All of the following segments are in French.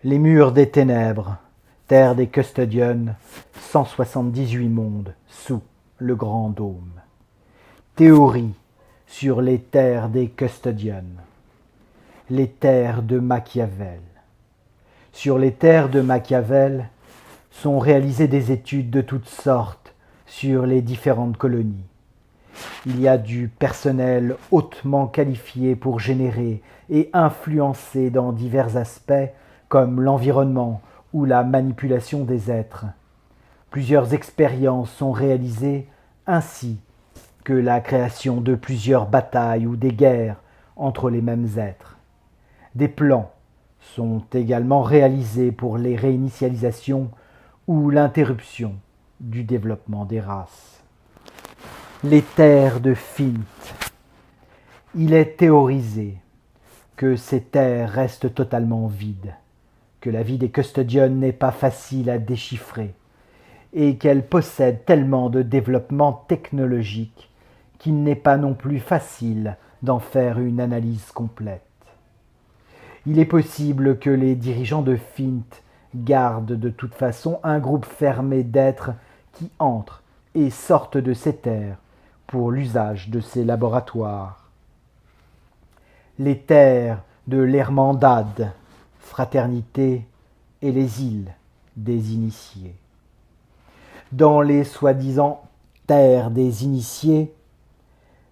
Les murs des ténèbres, terre des Custodians, 178 mondes sous le grand dôme. Théorie sur les terres des Custodians. Les terres de Machiavel. Sur les terres de Machiavel sont réalisées des études de toutes sortes sur les différentes colonies. Il y a du personnel hautement qualifié pour générer et influencer dans divers aspects comme l'environnement ou la manipulation des êtres. Plusieurs expériences sont réalisées ainsi que la création de plusieurs batailles ou des guerres entre les mêmes êtres. Des plans sont également réalisés pour les réinitialisations ou l'interruption du développement des races. Les terres de Fint. Il est théorisé que ces terres restent totalement vides, que la vie des Custodians n'est pas facile à déchiffrer et qu'elles possèdent tellement de développement technologique qu'il n'est pas non plus facile d'en faire une analyse complète. Il est possible que les dirigeants de Fint gardent de toute façon un groupe fermé d'êtres qui entrent et sortent de ces terres pour l'usage de ces laboratoires. Les terres de l'Hermandad, fraternité et les îles des initiés. Dans les soi-disant terres des initiés,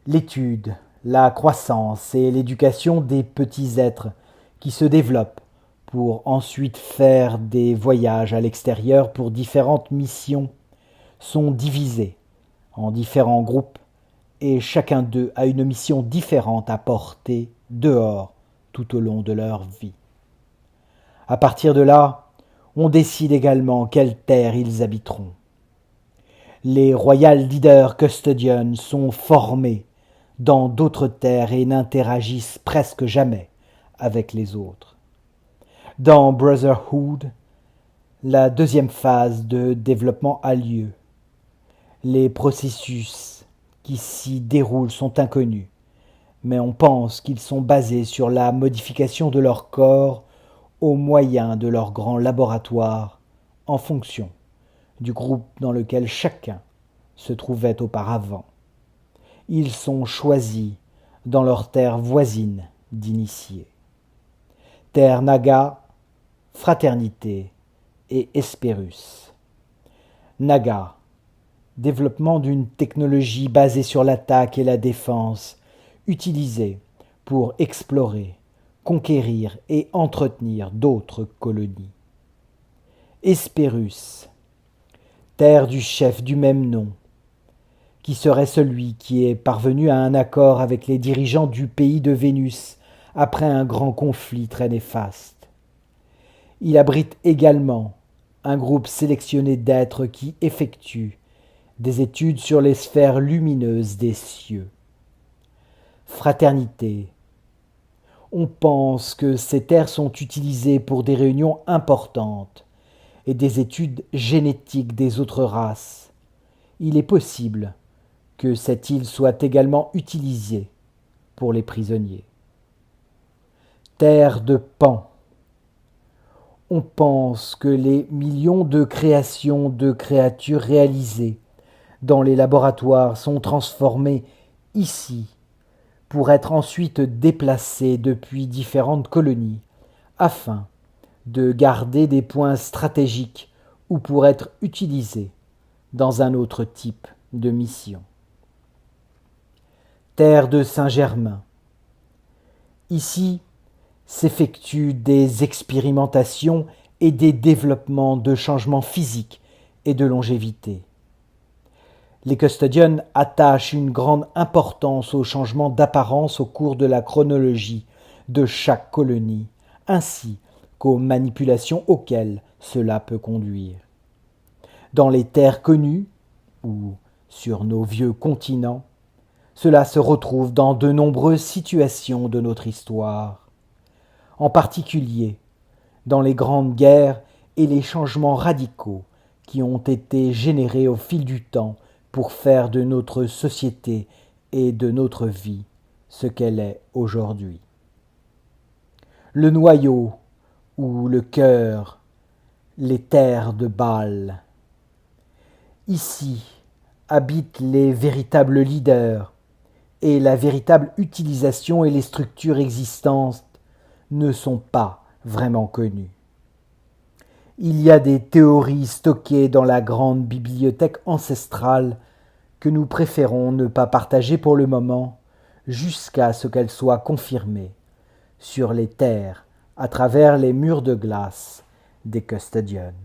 l'étude, la croissance et l'éducation des petits êtres qui se développent pour ensuite faire des voyages à l'extérieur pour différentes missions sont divisés en différents groupes et chacun d'eux a une mission différente à porter dehors tout au long de leur vie. À partir de là, on décide également quelle terre ils habiteront. Les Royal Leaders Custodians sont formés dans d'autres terres et n'interagissent presque jamais avec les autres. Dans Brotherhood, la deuxième phase de développement a lieu. Les processus qui s'y déroulent sont inconnus, mais on pense qu'ils sont basés sur la modification de leur corps au moyen de leur grand laboratoire en fonction du groupe dans lequel chacun se trouvait auparavant. Ils sont choisis dans leur terre voisine d'initiés. Terre Naga, Fraternité et Hesperus. Naga, développement d'une technologie basée sur l'attaque et la défense, utilisée pour explorer, conquérir et entretenir d'autres colonies. Hesperus, terre du chef du même nom, qui serait celui qui est parvenu à un accord avec les dirigeants du pays de Vénus après un grand conflit très néfaste. Il abrite également un groupe sélectionné d'êtres qui effectuent des études sur les sphères lumineuses des cieux. Fraternité. On pense que ces terres sont utilisées pour des réunions importantes et des études génétiques des autres races. Il est possible que cette île soit également utilisée pour les prisonniers. Terre de Pan. On pense que les millions de créations de créatures réalisées dans les laboratoires sont transformées ici pour être ensuite déplacées depuis différentes colonies afin de garder des points stratégiques ou pour être utilisées dans un autre type de mission. Terre de Saint-Germain. Ici s'effectuent des expérimentations et des développements de changements physiques et de longévité. Les Custodians attachent une grande importance aux changements d'apparence au cours de la chronologie de chaque colonie, ainsi qu'aux manipulations auxquelles cela peut conduire. Dans les terres connues, ou sur nos vieux continents, cela se retrouve dans de nombreuses situations de notre histoire, en particulier dans les grandes guerres et les changements radicaux qui ont été générés au fil du temps pour faire de notre société et de notre vie ce qu'elle est aujourd'hui. Le noyau ou le cœur, les terres de Baal. Ici habitent les véritables leaders, et la véritable utilisation et les structures existantes ne sont pas vraiment connues. Il y a des théories stockées dans la grande bibliothèque ancestrale que nous préférons ne pas partager pour le moment, jusqu'à ce qu'elles soient confirmées sur les terres à travers les murs de glace des Custodians.